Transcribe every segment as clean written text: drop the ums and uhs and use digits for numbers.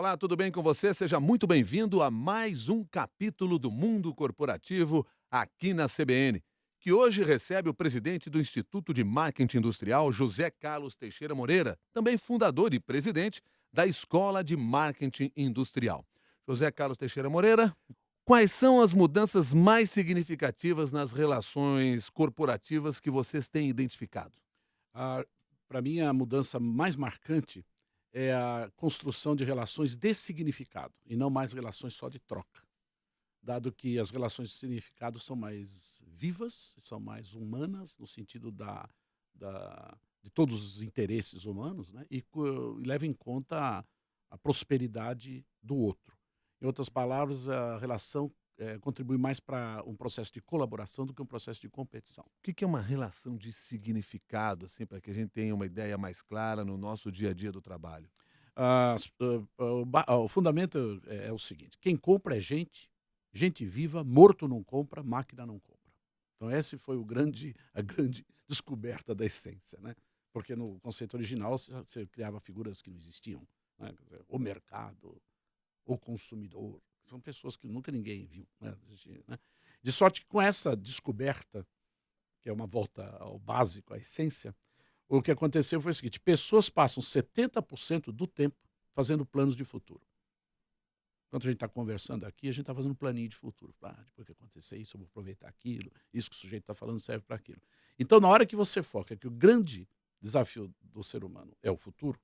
Olá, tudo bem com você? Seja muito bem-vindo a mais um capítulo do Mundo Corporativo aqui na CBN, que hoje recebe o presidente do Instituto de Marketing Industrial, José Carlos Teixeira Moreira, também fundador e presidente da Escola de Marketing Industrial. José Carlos Teixeira Moreira, quais são as mudanças mais significativas nas relações corporativas que vocês têm identificado? Para mim, a mudança mais marcante é a construção de relações de significado e não mais relações só de troca, dado que as relações de significado são mais vivas, são mais humanas, no sentido de todos os interesses humanos, né? E leva em conta a prosperidade do outro. Em outras palavras, a relação contribui mais para um processo de colaboração do que um processo de competição. O que é uma relação de significado, assim, para que a gente tenha uma ideia mais clara no nosso dia a dia do trabalho? O fundamento é o seguinte: quem compra é gente, gente viva, morto não compra, máquina não compra. Então esse foi a grande descoberta da essência, né? Porque no conceito original você criava figuras que não existiam, né? Quer dizer, o mercado, o consumidor, são pessoas que nunca ninguém viu, né? Né? De sorte que com essa descoberta, que é uma volta ao básico, à essência, o que aconteceu foi o seguinte: pessoas passam 70% do tempo fazendo planos de futuro. Enquanto a gente está conversando aqui, a gente está fazendo um planinho de futuro. Depois que acontecer isso, eu vou aproveitar aquilo, isso que o sujeito está falando serve para aquilo. Então, na hora que você foca que o grande desafio do ser humano é o futuro,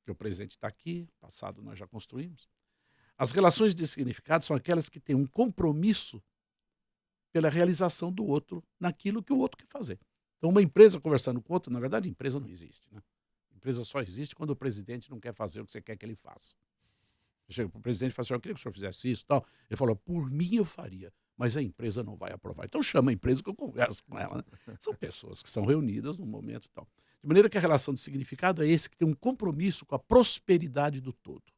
que o presente está aqui, o passado nós já construímos, as relações de significado são aquelas que têm um compromisso pela realização do outro naquilo que o outro quer fazer. Então, uma empresa conversando com outra, na verdade, empresa não existe, né? Empresa só existe quando o presidente não quer fazer o que você quer que ele faça. Você chega para o presidente e fala assim: "Eu queria que o senhor fizesse isso e tal." Ele falou: "Por mim eu faria, mas a empresa não vai aprovar." Então chama a empresa que eu converso com ela, né? São pessoas que são reunidas num momento e tal. De maneira que a relação de significado é esse que tem um compromisso com a prosperidade do todo.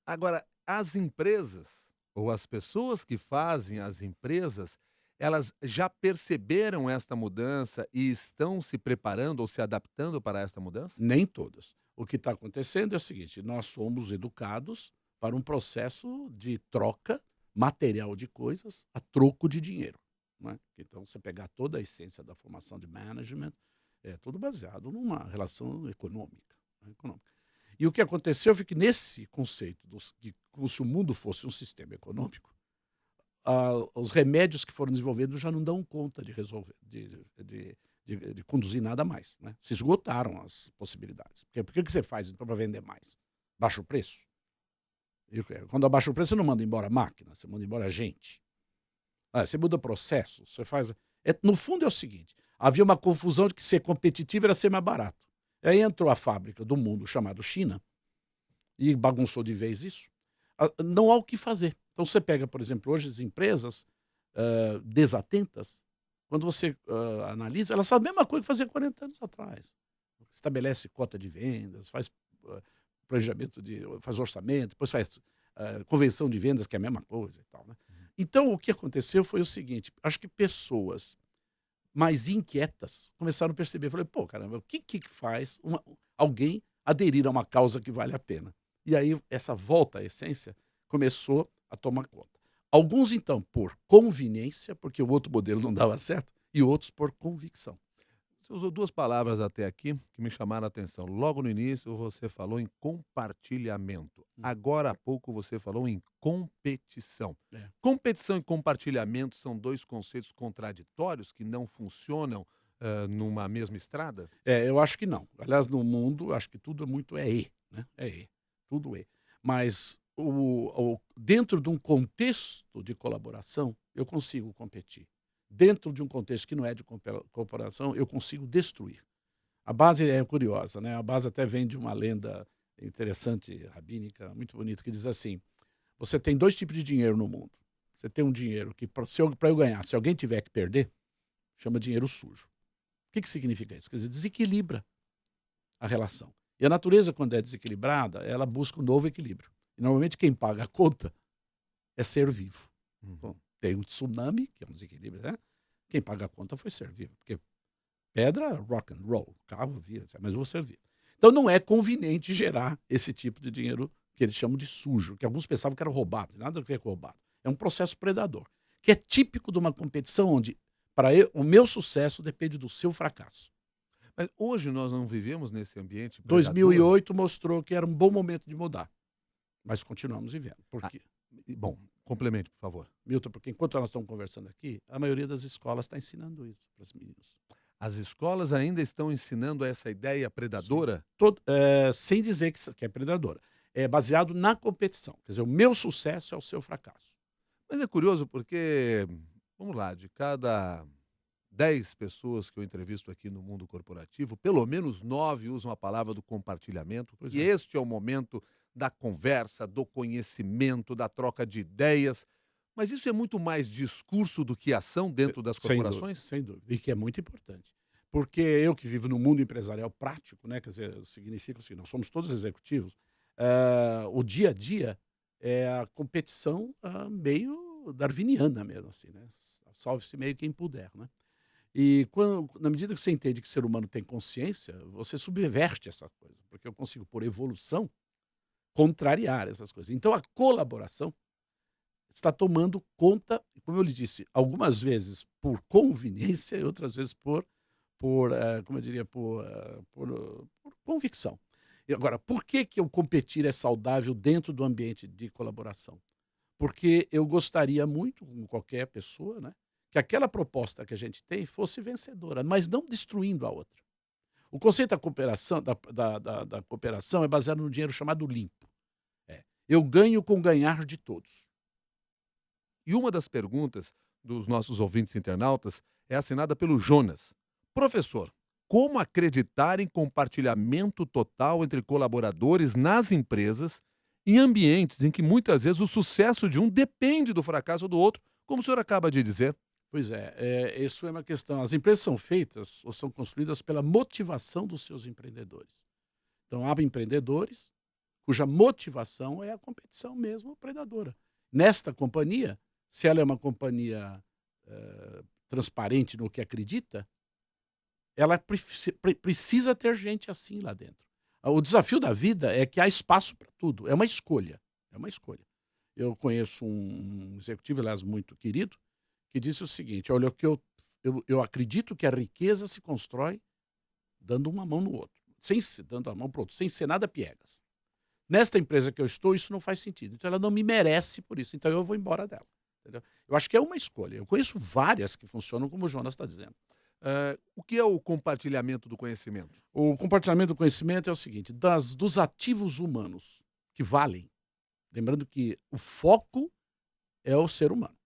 Agora, as empresas, ou as pessoas que fazem as empresas, elas já perceberam esta mudança e estão se preparando ou se adaptando para esta mudança? Nem todas. O que está acontecendo é o seguinte: nós somos educados para um processo de troca material de coisas a troco de dinheiro, não é? Então, você pegar toda a essência da formação de management, é tudo baseado numa relação econômica, né, econômica. E o que aconteceu foi que nesse conceito de como se o mundo fosse um sistema econômico, os remédios que foram desenvolvidos já não dão conta de resolver, de conduzir nada mais, né? Se esgotaram as possibilidades. Porque por que você faz então para vender mais? Baixa o preço? Quando abaixa o preço, você não manda embora a máquina, você manda embora a gente. Você muda processo, você faz. No fundo é o seguinte: havia uma confusão de que ser competitivo era ser mais barato. Aí entrou a fábrica do mundo chamado China e bagunçou de vez isso. Não há o que fazer. Então você pega, por exemplo, hoje as empresas desatentas, quando você analisa, elas fazem a mesma coisa que fazia 40 anos atrás. Estabelece cota de vendas, faz planejamento, faz orçamento, depois faz convenção de vendas, que é a mesma coisa e tal, né? Então o que aconteceu foi o seguinte: acho que pessoas mais inquietas começaram a perceber. Falei: pô, caramba, o que faz alguém aderir a uma causa que vale a pena? E aí essa volta à essência começou a tomar conta. Alguns, então, por conveniência, porque o outro modelo não dava certo, e outros por convicção. Você usou duas palavras até aqui que me chamaram a atenção. Logo no início, você falou em compartilhamento. Hum, Agora há pouco, você falou em competição. é. Competição e compartilhamento são dois conceitos contraditórios que não funcionam numa mesma estrada? Eu acho que não. Aliás, no mundo, acho que tudo é muito né? Tudo é. Mas dentro de um contexto de colaboração, eu consigo competir. Dentro de um contexto que não é de cooperação, eu consigo destruir. A base é curiosa, né? A base até vem de uma lenda interessante, rabínica, muito bonita, que diz assim: você tem dois tipos de dinheiro no mundo. Você tem um dinheiro que, para eu ganhar, se alguém tiver que perder, chama dinheiro sujo. O que que significa isso? Quer dizer, desequilibra a relação. E a natureza, quando é desequilibrada, ela busca um novo equilíbrio. E normalmente quem paga a conta é ser vivo. Uhum. Bom, tem um tsunami, que é um desequilíbrio, né? Quem paga a conta foi ser vivo. Porque pedra, rock and roll, carro vira, mas eu vou ser vivo. Então não é conveniente gerar esse tipo de dinheiro que eles chamam de sujo, que alguns pensavam que era roubado, nada a ver com roubado. É um processo predador, que é típico de uma competição onde o meu sucesso depende do seu fracasso. Mas hoje nós não vivemos nesse ambiente predador? 2008 mostrou que era um bom momento de mudar, mas continuamos vivendo. Por Ah, quê? bom, complemente, por favor. Milton, porque enquanto nós estamos conversando aqui, a maioria das escolas está ensinando isso para os meninos. As escolas ainda estão ensinando essa ideia predadora? Sem dizer que é predadora. É baseado na competição. Quer dizer, o meu sucesso é o seu fracasso. Mas é curioso porque, vamos lá, de cada 10 pessoas que eu entrevisto aqui no mundo corporativo, pelo menos 9 usam a palavra do compartilhamento, Pois que é. este é o momento da conversa, do conhecimento, da troca de ideias. Mas isso é muito mais discurso do que ação dentro das Sem dúvida, corporações? sem dúvida. E que é muito importante. Porque eu que vivo no mundo empresarial prático, né, quer dizer, significa assim, nós somos todos executivos, o dia a dia é a competição meio darwiniana mesmo, assim, né? Salve-se meio quem puder, né? E na medida que você entende que o ser humano tem consciência, você subverte essa coisa, porque eu consigo, por evolução, contrariar essas coisas. Então a colaboração está tomando conta, como eu lhe disse, algumas vezes por conveniência e outras vezes como eu diria, por convicção. E agora, por que que o competir é saudável dentro do ambiente de colaboração? Porque eu gostaria muito, como qualquer pessoa, né, que aquela proposta que a gente tem fosse vencedora, mas não destruindo a outra. O conceito da cooperação, da cooperação é baseado no dinheiro chamado limpo. Eu ganho com ganhar de todos. E uma das perguntas dos nossos ouvintes internautas é assinada pelo Jonas. Professor, como acreditar em compartilhamento total entre colaboradores nas empresas, em ambientes em que muitas vezes o sucesso de um depende do fracasso do outro, como o senhor acaba de dizer? Pois é, isso é uma questão. As empresas são feitas ou são construídas pela motivação dos seus empreendedores. Então, há empreendedores cuja motivação é a competição mesmo predadora. Nesta companhia, se ela é uma companhia transparente no que acredita, ela precisa ter gente assim lá dentro. O desafio da vida é que há espaço para tudo. É uma escolha. É uma escolha. Eu conheço um executivo, aliás, muito querido, que disse o seguinte: olha, que eu acredito que a riqueza se constrói dando uma mão no outro, dando a mão para o outro, sem ser nada piegas. Nesta empresa que eu estou, isso não faz sentido. Então ela não me merece por isso. Então eu vou embora dela. Entendeu? Eu acho que é uma escolha. Eu conheço várias que funcionam como o Jonas está dizendo. O que é o compartilhamento do conhecimento? O compartilhamento do conhecimento é o seguinte: dos ativos humanos que valem, lembrando que o foco é o ser humano.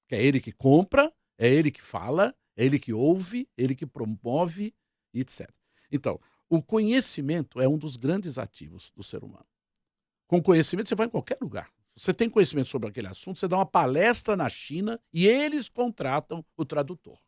Que é ele que compra, é ele que fala, é ele que ouve, é ele que promove, etc. Então, o conhecimento é um dos grandes ativos do ser humano. Com conhecimento você vai em qualquer lugar. Você tem conhecimento sobre aquele assunto, você dá uma palestra na China e eles contratam o tradutor.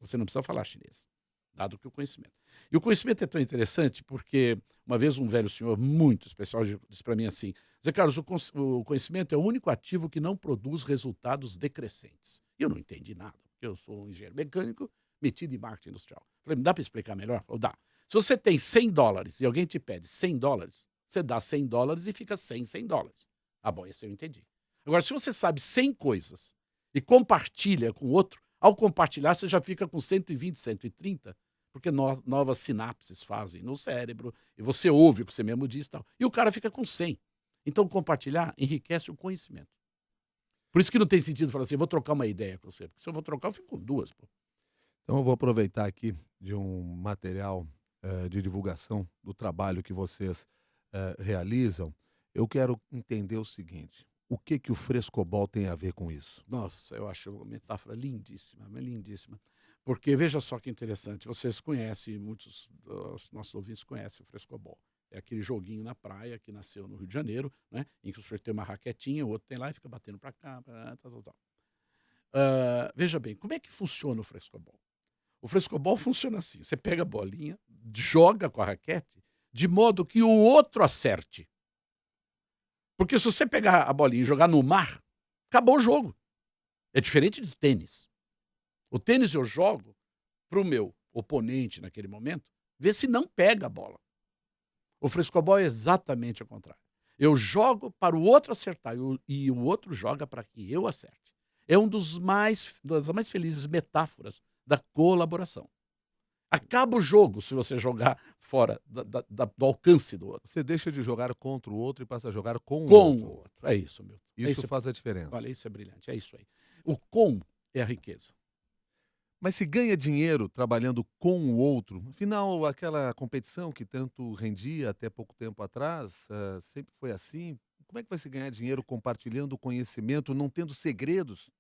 Você não precisa falar chinês, dado que o conhecimento. E o conhecimento é tão interessante porque uma vez um velho senhor muito especial disse para mim assim: Zé Carlos, o conhecimento é o único ativo que não produz resultados decrescentes. E eu não entendi nada, porque eu sou um engenheiro mecânico metido em marketing industrial. Falei, me dá para explicar melhor? Falei, dá. Se você tem $100 e alguém te pede $100, você dá $100 e fica $100. Ah, bom, esse eu entendi. Agora, se você sabe 100 coisas e compartilha com o outro, ao compartilhar você já fica com 120, 130, porque novas sinapses fazem no cérebro, e você ouve o que você mesmo diz e tal. E o cara fica com 100. Então, compartilhar enriquece o conhecimento. Por isso que não tem sentido falar assim, eu vou trocar uma ideia com você. Porque se eu vou trocar, eu fico com duas. Pô. Então eu vou aproveitar aqui de um material de divulgação do trabalho que vocês realizam. Eu quero entender o seguinte: o que que o frescobol tem a ver com isso? Nossa, eu acho uma metáfora lindíssima, mas lindíssima. Porque veja só que interessante, vocês conhecem, muitos dos nossos ouvintes conhecem o frescobol. É aquele joguinho na praia que nasceu no Rio de Janeiro, né, em que o senhor tem uma raquetinha, o outro tem lá e fica batendo para cá, pra lá, tal, tal, tal. Veja bem, como é que funciona o frescobol? O frescobol funciona assim: você pega a bolinha, joga com a raquete, de modo que o outro acerte. Porque se você pegar a bolinha e jogar no mar, acabou o jogo. É diferente do tênis. O tênis eu jogo para o meu oponente naquele momento, ver se não pega a bola. O frescobol é exatamente o contrário. Eu jogo para o outro acertar e o outro joga para que eu acerte. É das mais felizes metáforas da colaboração. Acaba o jogo se você jogar fora do alcance do outro. Você deixa de jogar contra o outro e passa a jogar com o Com o outro. outro. É isso, Milton. Isso faz a diferença. Olha, isso é brilhante, é isso aí. O com é a riqueza. Mas se ganha dinheiro trabalhando com o outro, afinal, aquela competição que tanto rendia até pouco tempo atrás, sempre foi assim. Como é que vai se ganhar dinheiro compartilhando conhecimento, não tendo segredos?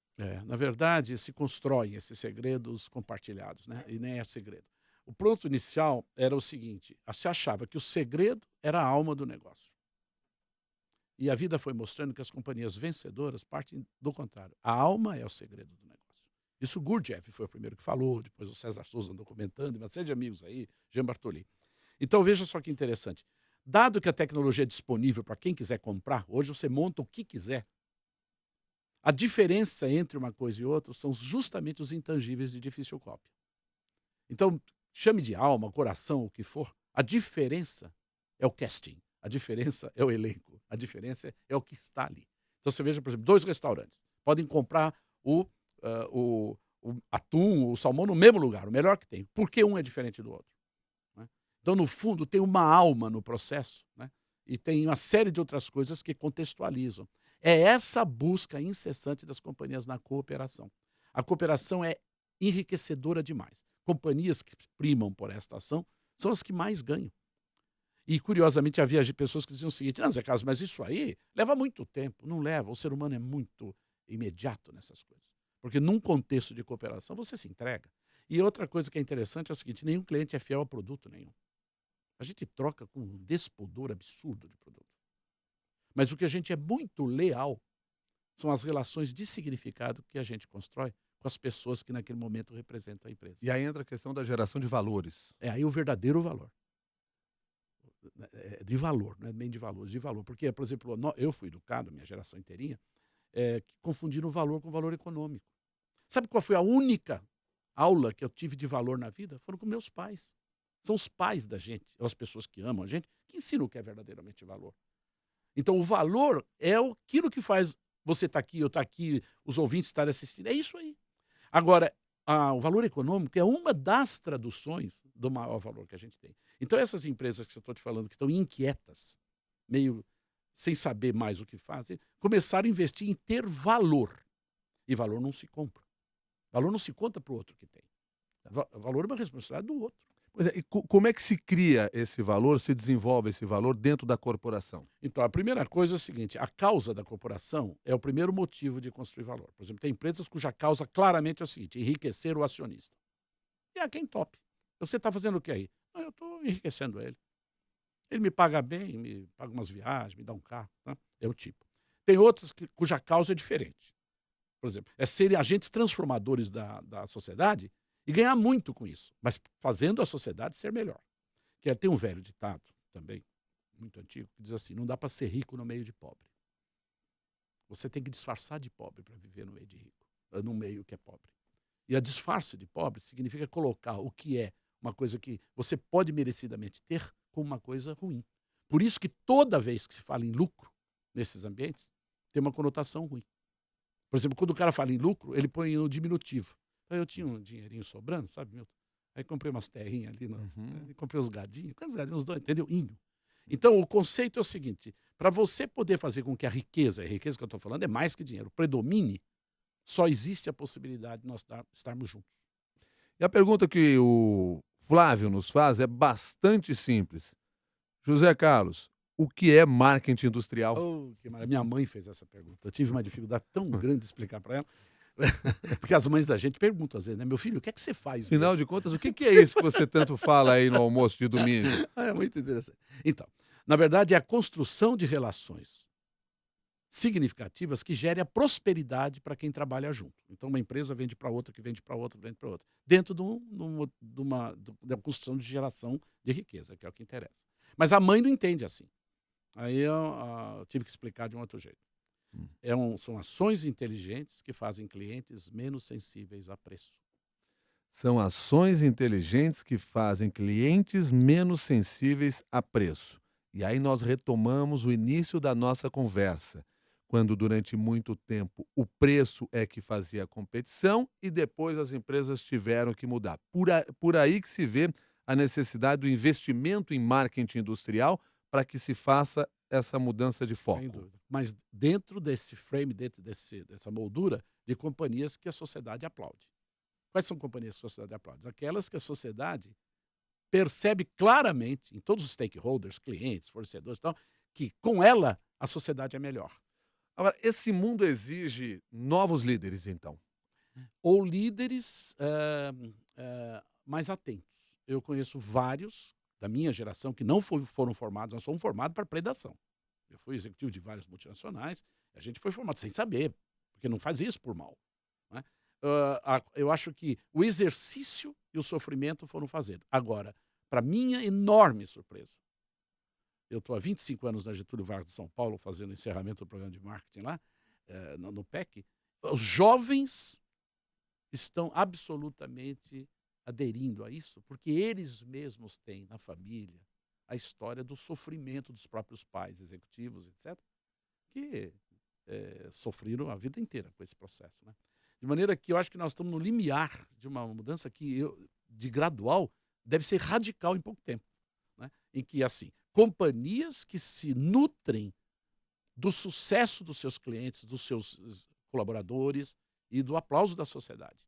Na verdade, se constroem esses segredos compartilhados, né? E nem é segredo. O ponto inicial era o seguinte: se achava que o segredo era a alma do negócio. E a vida foi mostrando que as companhias vencedoras partem do contrário. A alma é o segredo do negócio. Isso o Gurdjieff foi o primeiro que falou, depois o César Souza andou comentando, e uma série de amigos aí, Jean Bartoli. Então veja só que interessante. Dado que a tecnologia é disponível para quem quiser comprar, hoje você monta o que quiser. A diferença entre uma coisa e outra são justamente os intangíveis de difícil cópia. Então, chame de alma, coração, o que for, a diferença é o casting, a diferença é o elenco, a diferença é o que está ali. Então você veja, por exemplo, 2 restaurantes podem comprar o atum, o salmão no mesmo lugar, o melhor que tem. Por que um é diferente do outro? Né? Então, no fundo, tem uma alma no processo, né? E tem uma série de outras coisas que contextualizam. É essa busca incessante das companhias na cooperação. A cooperação é enriquecedora demais. Companhias que primam por esta ação são as que mais ganham. E, curiosamente, havia pessoas que diziam o seguinte: não, Zé Carlos, mas isso aí leva muito tempo. Não leva, o ser humano é muito imediato nessas coisas. Porque num contexto de cooperação você se entrega. E outra coisa que é interessante é o seguinte: nenhum cliente é fiel a produto nenhum. A gente troca com um despudor absurdo de produto. Mas o que a gente é muito leal são as relações de significado que a gente constrói com as pessoas que naquele momento representam a empresa. E aí entra a questão da geração de valores. É aí o verdadeiro valor. De valor, não é bem de valores, de valor. Porque, por exemplo, eu fui educado, minha geração inteirinha, que confundiram o valor com o valor econômico. Sabe qual foi a única aula que eu tive de valor na vida? Foram com meus pais. São os pais da gente, as pessoas que amam a gente, que ensinam o que é verdadeiramente valor. Então, o valor é aquilo que faz você estar aqui, eu estar aqui, os ouvintes estarem assistindo. É isso aí. Agora, o valor econômico é uma das traduções do maior valor que a gente tem. Então, essas empresas que eu estou te falando, que estão inquietas, meio sem saber mais o que fazem, começaram a investir em ter valor. E valor não se compra. Valor não se conta para o outro que tem. Valor é uma responsabilidade do outro. Pois é, e como é que se cria esse valor, se desenvolve esse valor dentro da corporação? Então, a primeira coisa é o seguinte: a causa da corporação é o primeiro motivo de construir valor. Por exemplo, tem empresas cuja causa claramente é o seguinte: enriquecer o acionista. E quem top? Você está fazendo o que aí? Eu estou enriquecendo ele. Ele me paga bem, me paga umas viagens, me dá um carro. Tá? É o tipo. Tem outras cuja causa é diferente. Por exemplo, é serem agentes transformadores da sociedade e ganhar muito com isso, mas fazendo a sociedade ser melhor. Tem um velho ditado também, muito antigo, que diz assim: não dá para ser rico no meio de pobre. Você tem que disfarçar de pobre para viver no meio de rico, no meio que é pobre. E a disfarce de pobre significa colocar o que é uma coisa que você pode merecidamente ter como uma coisa ruim. Por isso que toda vez que se fala em lucro nesses ambientes, tem uma conotação ruim. Por exemplo, quando o cara fala em lucro, ele põe no diminutivo. Então, eu tinha um dinheirinho sobrando, sabe, Milton? Aí comprei umas terrinhas ali, comprei uns gadinhos. Quantos gadinhos? Uns 2, entendeu? Inho. Então, o conceito é o seguinte: para você poder fazer com que a riqueza que eu estou falando é mais que dinheiro, predomine, só existe a possibilidade de nós estarmos juntos. E a pergunta que o Flávio nos faz é bastante simples. José Carlos, o que é marketing industrial? Oh, que maravilha. Minha mãe fez essa pergunta. Eu tive uma dificuldade tão grande de explicar para ela. Porque as mães da gente perguntam às vezes, né? Meu filho, o que é que você faz? Afinal de contas, o que é isso que você tanto fala aí no almoço de domingo? É muito interessante. Então, na verdade, é a construção de relações significativas que gerem a prosperidade para quem trabalha junto. Então, uma empresa vende para outra, que vende para outra, vende para outra. Dentro da construção de geração de riqueza, que é o que interessa. Mas a mãe não entende assim. Aí eu tive que explicar de um outro jeito. São ações inteligentes que fazem clientes menos sensíveis a preço. São ações inteligentes que fazem clientes menos sensíveis a preço. E aí nós retomamos o início da nossa conversa, quando durante muito tempo o preço é que fazia a competição e depois as empresas tiveram que mudar. Por aí que se vê a necessidade do investimento em marketing industrial para que se faça essa mudança de Sem foco. dúvida. Mas dentro desse frame, dentro dessa moldura de companhias que a sociedade aplaude. Quais são companhias que a sociedade aplaude? Aquelas que a sociedade percebe claramente, em todos os stakeholders, clientes, fornecedores e tal, que com ela a sociedade é melhor. Agora, esse mundo exige novos líderes, então. Ou líderes mais atentos. Eu conheço vários da minha geração que não foram formados, nós fomos formados para predação. Eu fui executivo de várias multinacionais, a gente foi formado sem saber, porque não faz isso por mal. Né? Eu acho que o exercício e o sofrimento foram fazendo. Agora, para minha enorme surpresa, eu estou há 25 anos na Getúlio Vargas de São Paulo, fazendo o encerramento do programa de marketing lá, no PEC. Os jovens estão absolutamente aderindo a isso, porque eles mesmos têm na família a história do sofrimento dos próprios pais executivos, etc., que sofreram a vida inteira com esse processo. Né? De maneira que eu acho que nós estamos no limiar de uma mudança de gradual deve ser radical em pouco tempo. Né? Em que, assim, companhias que se nutrem do sucesso dos seus clientes, dos seus colaboradores e do aplauso da sociedade.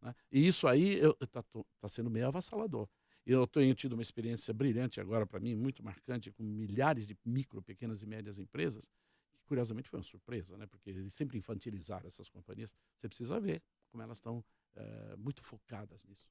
Né? E isso aí está sendo meio avassalador. Eu tenho tido uma experiência brilhante agora, para mim, muito marcante, com milhares de micro, pequenas e médias empresas, que curiosamente foi uma surpresa, né? Porque eles sempre infantilizaram essas companhias. Você precisa ver como elas estão muito focadas nisso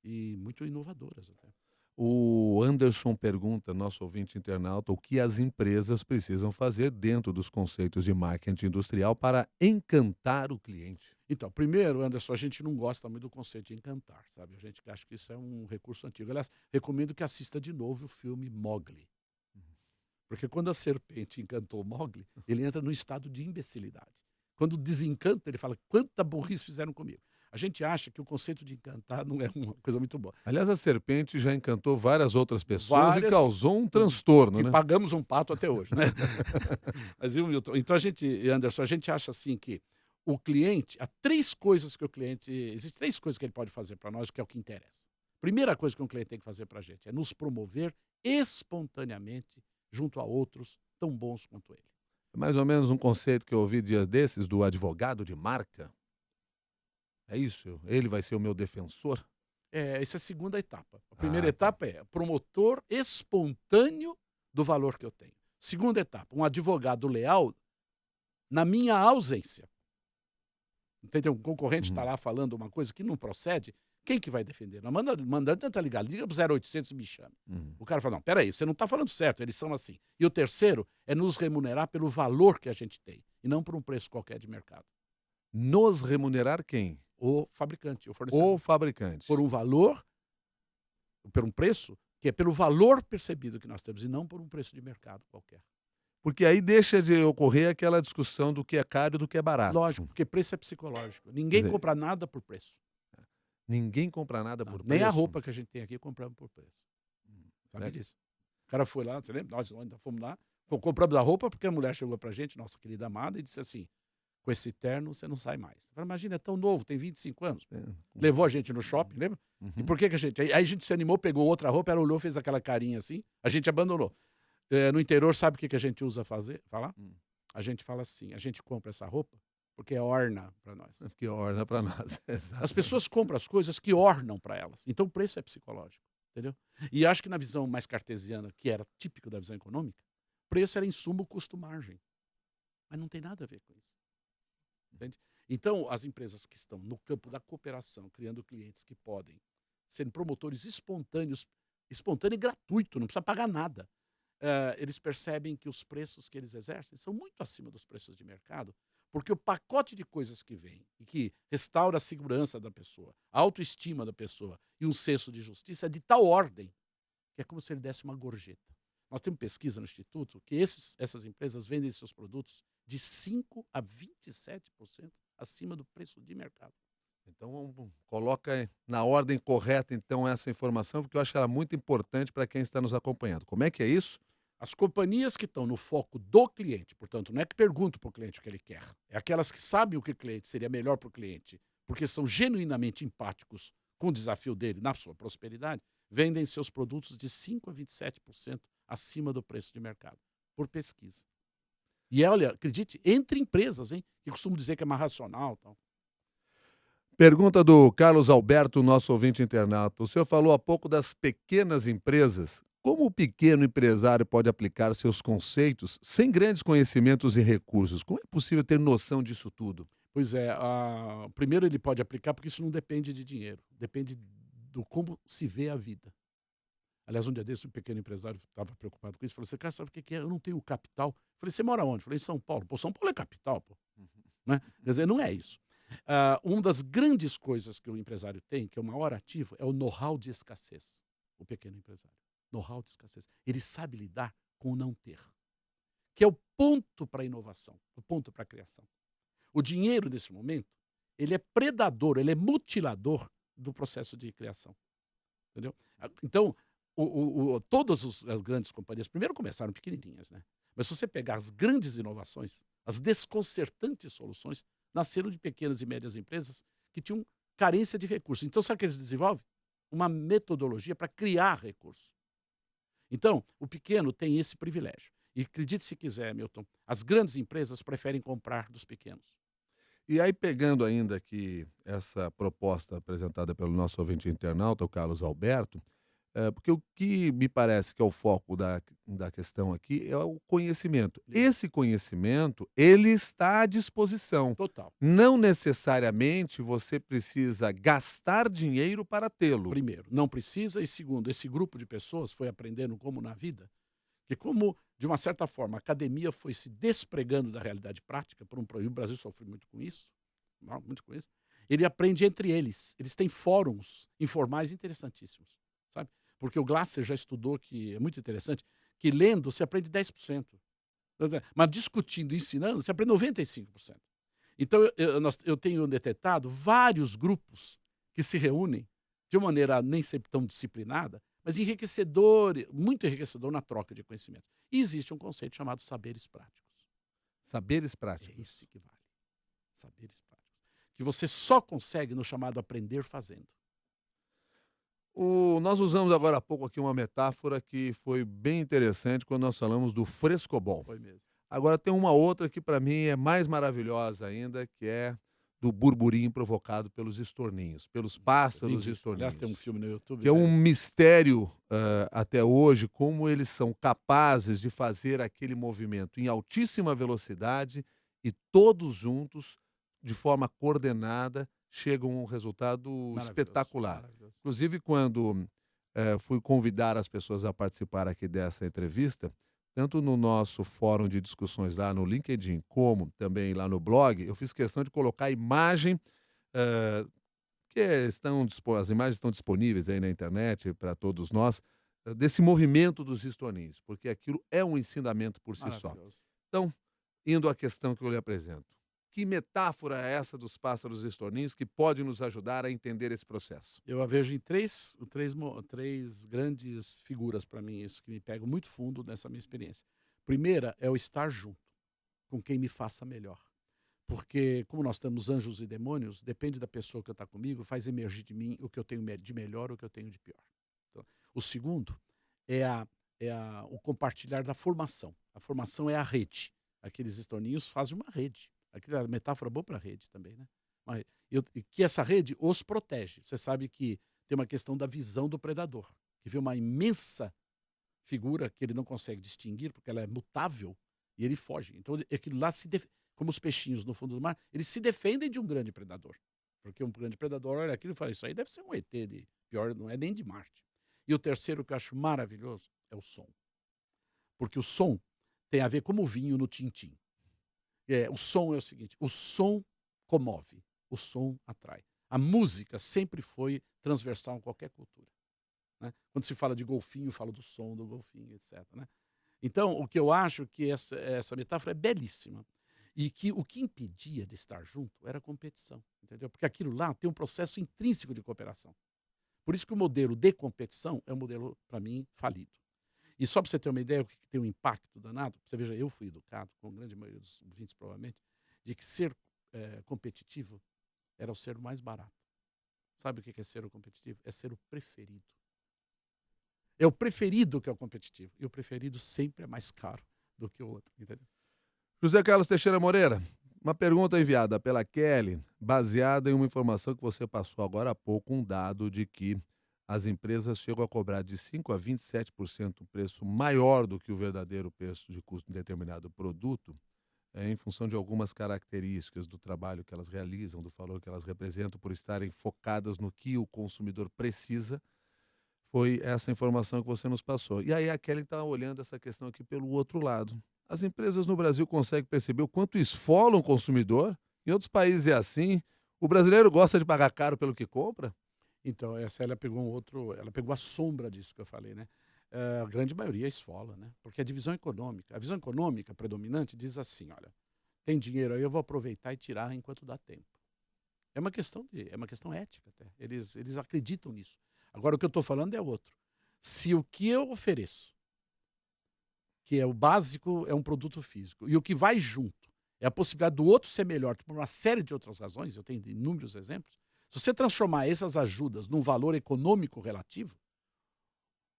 e muito inovadoras até. O Anderson pergunta, nosso ouvinte internauta, o que as empresas precisam fazer dentro dos conceitos de marketing industrial para encantar o cliente. Então, primeiro, Anderson, a gente não gosta muito do conceito de encantar, sabe? A gente acha que isso é um recurso antigo. Aliás, recomendo que assista de novo o filme Mowgli. Porque quando a serpente encantou o Mowgli, ele entra num estado de imbecilidade. Quando desencanta, ele fala, quanta burrice fizeram comigo. A gente acha que o conceito de encantar não é uma coisa muito boa. Aliás, a serpente já encantou várias outras pessoas e Várias causou um transtorno, que né? pagamos um pato até hoje, né? Mas viu, Milton? Então Anderson, a gente acha assim que o cliente, há três coisas que o cliente, existem três coisas que ele pode fazer para nós, que é o que interessa. Primeira coisa que um cliente tem que fazer para a gente é nos promover espontaneamente junto a outros tão bons quanto ele. Mais ou menos um conceito que eu ouvi dias desses do advogado de marca. É isso? Ele vai ser o meu defensor? Essa é a segunda etapa. A primeira Tá. etapa é promotor espontâneo do valor que eu tenho. Segunda etapa, um advogado leal na minha ausência. Entendeu? Um concorrente está Uhum. lá falando uma coisa que não procede, quem que vai defender? Não, manda tentar ligar, liga pro 0800 e me chame. Uhum. O cara fala, não, peraí, você não está falando certo, eles são assim. E o terceiro é nos remunerar pelo valor que a gente tem, e não por um preço qualquer de mercado. Nos remunerar quem? O fabricante, o fornecedor. O fabricante. Por um valor, por um preço, que é pelo valor percebido que nós temos, e não por um preço de mercado qualquer. Porque aí deixa de ocorrer aquela discussão do que é caro e do que é barato. Lógico, porque preço é psicológico. Quer Ninguém dizer, compra nada por preço. ninguém compra nada Não, por nem a preço. roupa que a gente tem aqui compramos por preço. Sabe né? disso? O cara foi lá, você lembra? Nós ainda fomos lá, compramos a roupa porque a mulher chegou pra gente, nossa querida amada, e disse assim, com esse terno você não sai mais. Eu falei, imagina, é tão novo, tem 25 anos. É. Levou a gente no shopping, lembra? E Uhum. por que a gente... Aí a gente se animou, pegou outra roupa, ela olhou, fez aquela carinha assim, a gente abandonou. No interior, sabe o que a gente usa falar? A gente fala assim, a gente compra essa roupa porque é orna para nós. Que orna para nós. As pessoas compram as coisas que ornam para elas. Então o preço é psicológico, entendeu? E acho que na visão mais cartesiana, que era típico da visão econômica, preço era insumo, custo, margem. Mas não tem nada a ver com isso. Entende? Então, as empresas que estão no campo da cooperação, criando clientes que podem ser promotores espontâneos, espontâneo e gratuito, não precisa pagar nada. Eles percebem que os preços que eles exercem são muito acima dos preços de mercado, porque o pacote de coisas que vem e que restaura a segurança da pessoa, a autoestima da pessoa e um senso de justiça é de tal ordem que é como se ele desse uma gorjeta. Nós temos pesquisa no Instituto que essas empresas vendem seus produtos de 5% a 27% acima do preço de mercado. Então, coloca na ordem correta, então, essa informação, porque eu acho ela muito importante para quem está nos acompanhando. Como é que é isso? As companhias que estão no foco do cliente, portanto, não é que perguntam para o cliente o que ele quer, é aquelas que sabem o que o cliente seria melhor para o cliente, porque são genuinamente empáticos com o desafio dele na sua prosperidade, vendem seus produtos de 5 a 27% acima do preço de mercado, por pesquisa. E olha, acredite, entre empresas, hein, que costumam dizer que é mais racional, tal. Pergunta do Carlos Alberto, nosso ouvinte internauta. O senhor falou há pouco das pequenas empresas. Como o pequeno empresário pode aplicar seus conceitos sem grandes conhecimentos e recursos? Como é possível ter noção disso tudo? Pois é, primeiro ele pode aplicar, porque isso não depende de dinheiro, depende do como se vê a vida. Aliás, um dia desse, um pequeno empresário estava preocupado com isso, falou assim: "Cara, sabe o que que é? Eu não tenho capital". Falei: "Você mora onde?" Falei: "Em São Paulo". "Pô, São Paulo é capital, pô", né. Quer dizer, não é isso. Uma das grandes coisas que o empresário tem, que é o maior ativo, é o know-how de escassez, o pequeno empresário. Know-how de escassez. Ele sabe lidar com o não ter, que é o ponto para a inovação, o ponto para a criação. O dinheiro, nesse momento, ele é predador, ele é mutilador do processo de criação, entendeu? Então, as grandes companhias primeiro começaram pequenininhas, né? Mas se você pegar as grandes inovações, as desconcertantes soluções, nasceram de pequenas e médias empresas que tinham carência de recursos. Então, sabe o que eles desenvolvem? Uma metodologia para criar recursos. Então, o pequeno tem esse privilégio. E acredite se quiser, Milton, as grandes empresas preferem comprar dos pequenos. E aí, pegando ainda aqui essa proposta apresentada pelo nosso ouvinte internauta, o Carlos Alberto, porque o que me parece que é o foco da questão aqui é o conhecimento. Esse conhecimento, ele está à disposição. Total. Não necessariamente você precisa gastar dinheiro para tê-lo. Primeiro, não precisa, e segundo, esse grupo de pessoas foi aprendendo como na vida, que como, de uma certa forma, a academia foi se despregando da realidade prática, e o Brasil sofre muito com isso, não, muito com isso, ele aprende entre eles. Eles têm fóruns informais interessantíssimos, sabe? Porque o Glasser já estudou, que é muito interessante, que lendo você aprende 10%, mas discutindo, ensinando, você aprende 95%. Então eu tenho detectado vários grupos que se reúnem de uma maneira nem sempre tão disciplinada, mas enriquecedor, muito enriquecedor na troca de conhecimentos. E existe um conceito chamado saberes práticos. Saberes É práticos. esse que vale. Saberes práticos. Que você só consegue no chamado aprender fazendo. Nós usamos agora há pouco aqui uma metáfora que foi bem interessante quando nós falamos do frescobol. Foi mesmo. Agora tem uma outra que para mim é mais maravilhosa ainda, que é do burburinho provocado pelos estorninhos, pelos pássaros Lindíssimo. Aliás, tem um estorninhos. filme no YouTube Que é um belíssimo. mistério, até hoje, como eles são capazes de fazer aquele movimento em altíssima velocidade e todos juntos, de forma coordenada, chegam a um resultado Maravilhoso, espetacular. maravilhoso. Inclusive, quando, fui convidar as pessoas a participar aqui dessa entrevista, tanto no nosso fórum de discussões lá no LinkedIn, como também lá no blog, eu fiz questão de colocar a imagem, hã que as imagens estão disponíveis aí na internet para todos nós, desse movimento dos estorninhos, porque aquilo é um ensinamento por si só. Maravilhoso. Então, indo à questão que eu lhe apresento, que metáfora é essa dos pássaros estorninhos que pode nos ajudar a entender esse processo? Eu a vejo em três grandes figuras para mim, isso que me pega muito fundo nessa minha experiência. Primeira é o estar junto, com quem me faça melhor. Porque, como nós temos anjos e demônios, depende da pessoa que está comigo, faz emergir de mim o que eu tenho de melhor, o que eu tenho de pior. Então, o segundo é, o compartilhar da formação. A formação é a rede. Aqueles estorninhos fazem uma rede. Aquela metáfora boa para rede também, né? E que essa rede os protege. Você sabe que tem uma questão da visão do predador, que vê uma imensa figura que ele não consegue distinguir, porque ela é mutável, e ele foge. Então, aquilo lá como os peixinhos no fundo do mar, eles se defendem de um grande predador. Porque um grande predador olha aquilo e fala: isso aí deve ser um ET de pior, não é nem de Marte. E o terceiro que eu acho maravilhoso é o som. Porque o som tem a ver como o vinho no tintim. O som é o seguinte: o som comove, o som atrai. A música sempre foi transversal em qualquer cultura, né? Quando se fala de golfinho, fala do som do golfinho, etc, né? Então, o que eu acho que essa metáfora é belíssima. E que o que impedia de estar junto era a competição, entendeu? Porque aquilo lá tem um processo intrínseco de cooperação. Por isso que o modelo de competição é um modelo, para mim, falido. E só para você ter uma ideia, o que tem um impacto danado, você veja, eu fui educado, com a grande maioria dos ouvintes provavelmente, de que ser competitivo era o ser mais barato. Sabe o que é ser o competitivo? É ser o preferido. É o preferido que é o competitivo. E o preferido sempre é mais caro do que o outro, entendeu? José Carlos Teixeira Moreira, uma pergunta enviada pela Kelly, baseada em uma informação que você passou agora há pouco, um dado de que as empresas chegam a cobrar de 5 a 27% um preço maior do que o verdadeiro preço de custo de determinado produto, em função de algumas características do trabalho que elas realizam, do valor que elas representam, por estarem focadas no que o consumidor precisa. Foi essa informação que você nos passou. E aí a Kelly está olhando essa questão aqui pelo outro lado. As empresas no Brasil conseguem perceber o quanto esfolam o consumidor? Em outros países é assim. O brasileiro gosta de pagar caro pelo que compra? Então, essa ela pegou ela pegou a sombra disso que eu falei, né? A grande maioria esfola, né? Porque a divisão econômica, a visão econômica predominante diz assim, olha, tem dinheiro aí, eu vou aproveitar e tirar enquanto dá tempo. É uma questão ética até. Eles acreditam nisso. Agora o que eu estou falando é outro. Se o que eu ofereço, que é o básico, é um produto físico, e o que vai junto é a possibilidade do outro ser melhor por uma série de outras razões, eu tenho inúmeros exemplos. Se você transformar essas ajudas num valor econômico relativo,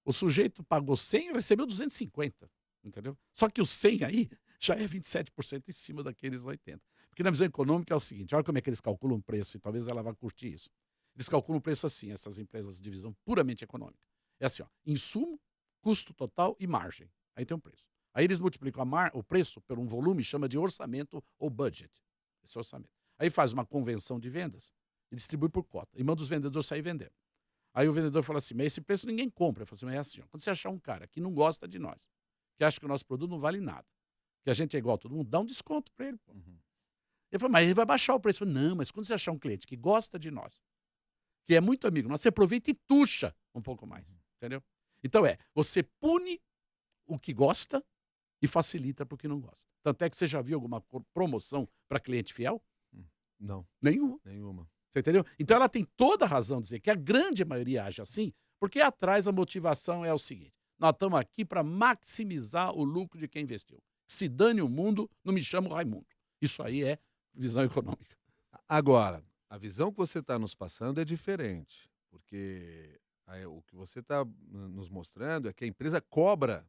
o sujeito pagou 100 e recebeu 250, entendeu? Só que o 100 aí já é 27% em cima daqueles 80. Porque na visão econômica é o seguinte, olha como é que eles calculam o preço, e talvez ela vá curtir isso. Eles calculam o preço assim, essas empresas de visão puramente econômica. É assim, ó, insumo, custo total e margem. Aí tem um preço. Aí eles multiplicam o preço por um volume, chama de orçamento ou budget. Esse é o orçamento. Aí faz uma convenção de vendas e distribui por cota. E manda os vendedores sair vendendo. Aí o vendedor fala assim, mas esse preço ninguém compra. Eu falo assim, mas é assim, ó, quando você achar um cara que não gosta de nós, que acha que o nosso produto não vale nada, que a gente é igual a todo mundo, dá um desconto para ele. Pô. Uhum. Ele falou, mas ele vai baixar o preço. Eu falei, não, mas quando você achar um cliente que gosta de nós, que é muito amigo nosso, você aproveita e tuxa um pouco mais, entendeu? Então você pune o que gosta e facilita para o que não gosta. Tanto é que você já viu alguma promoção para cliente fiel? Não, Nenhuma. nenhuma. Você entendeu? Então ela tem toda a razão de dizer que a grande maioria age assim, porque atrás a motivação é o seguinte: nós estamos aqui para maximizar o lucro de quem investiu. Se dane o mundo, não me chamo Raimundo. Isso aí é visão econômica. Agora, a visão que você está nos passando é diferente, porque o que você está nos mostrando é que a empresa cobra,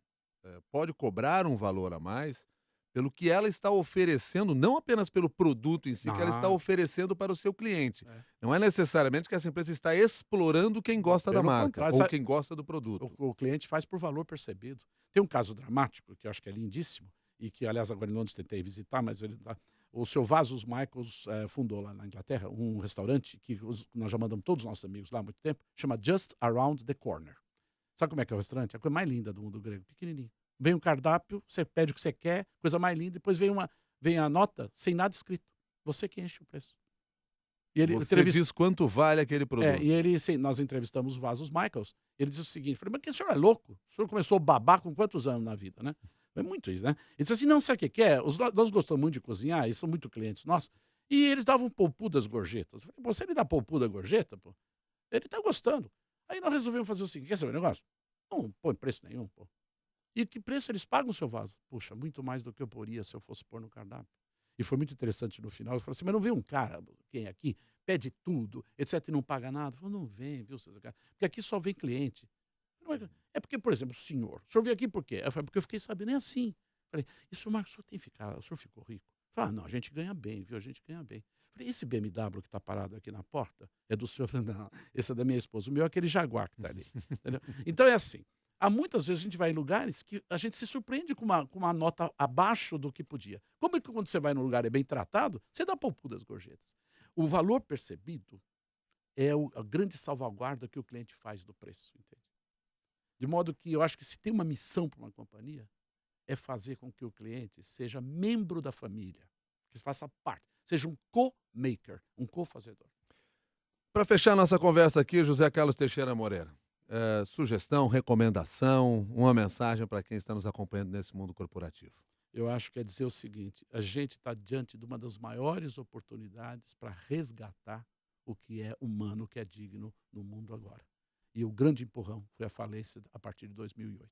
pode cobrar um valor a mais pelo que ela está oferecendo, não apenas pelo produto em si, que ela está Ah, oferecendo para o seu cliente. é. Não é necessariamente que essa empresa está explorando quem gosta da Pelo marca contrário, ou quem gosta do produto. o cliente faz por valor percebido. Tem um caso dramático, que eu acho que é lindíssimo, e que, aliás, agora em Londres tentei visitar, mas o seu Vasos Michaels fundou lá na Inglaterra um restaurante que nós já mandamos todos os nossos amigos lá há muito tempo, chama Just Around the Corner. Sabe como é que é o restaurante? É a coisa mais linda do mundo grego, pequenininho. Vem um cardápio, você pede o que você quer, coisa mais linda, depois vem a nota sem nada escrito. Você que enche o preço. E ele Você diz quanto vale aquele produto. nós entrevistamos o Vasos Michaels. Ele disse o seguinte: falei, mas que o senhor é louco? O senhor começou a babar com quantos anos na vida, né? É muito isso, né? Ele disse assim: não, sabe o que é? Nós gostamos muito de cozinhar, eles são muito clientes nossos, e eles davam polpudas gorjetas. Eu falei, pô, se ele dá polpuda gorjeta, pô, ele tá gostando. Aí nós resolvemos fazer o seguinte: quer saber o negócio? Não põe preço nenhum, pô. E que preço eles pagam o seu vaso? Puxa, muito mais do que eu poria se eu fosse pôr no cardápio. E foi muito interessante no final. Eu falei assim, mas não vem um cara, quem aqui, pede tudo, etc, e não paga nada? Eu falei, não vem, viu, César? Porque aqui só vem cliente. É porque, por exemplo, o senhor veio aqui por quê? Eu falei, porque eu fiquei sabendo, é assim. Eu falei, e senhor Marcos, o senhor ficou rico? Eu falei, não, a gente ganha bem, viu, a gente ganha bem. Eu falei, esse BMW que está parado aqui na porta é do senhor? Eu falei, não, esse é da minha esposa. O meu é aquele Jaguar que está ali. Entendeu? Então é assim. Há muitas vezes a gente vai em lugares que a gente se surpreende com uma nota abaixo do que podia. Como é que quando você vai num lugar e é bem tratado, você dá polpudas gorjetas. O valor percebido é a grande salvaguarda que o cliente faz do preço, entende? De modo que eu acho que se tem uma missão para uma companhia, é fazer com que o cliente seja membro da família, que faça parte, seja um co-maker, um co-fazedor. Para fechar nossa conversa aqui, José Carlos Teixeira Moreira, sugestão, recomendação, uma mensagem para quem está nos acompanhando nesse mundo corporativo. Eu acho que é dizer o seguinte: a gente está diante de uma das maiores oportunidades para resgatar o que é humano, o que é digno no mundo agora. E o grande empurrão foi a falência a partir de 2008.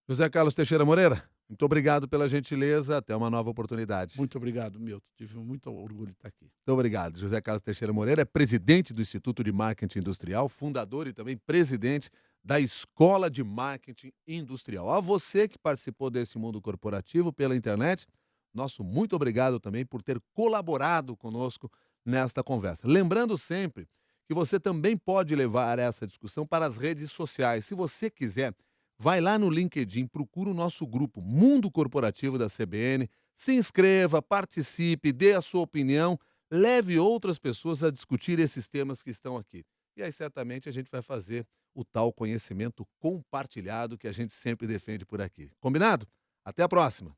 José Carlos Teixeira Moreira, muito obrigado pela gentileza. Até uma nova oportunidade. Muito obrigado, Milton. Tive muito orgulho de estar aqui. Muito obrigado. José Carlos Teixeira Moreira é presidente do Instituto de Marketing Industrial, fundador e também presidente da Escola de Marketing Industrial. A você que participou desse mundo corporativo pela internet, nosso muito obrigado também por ter colaborado conosco nesta conversa. Lembrando sempre que você também pode levar essa discussão para as redes sociais. Se você quiser, vai lá no LinkedIn, procura o nosso grupo Mundo Corporativo da CBN, se inscreva, participe, dê a sua opinião, leve outras pessoas a discutir esses temas que estão aqui. E aí, certamente, a gente vai fazer o tal conhecimento compartilhado que a gente sempre defende por aqui. Combinado? Até a próxima!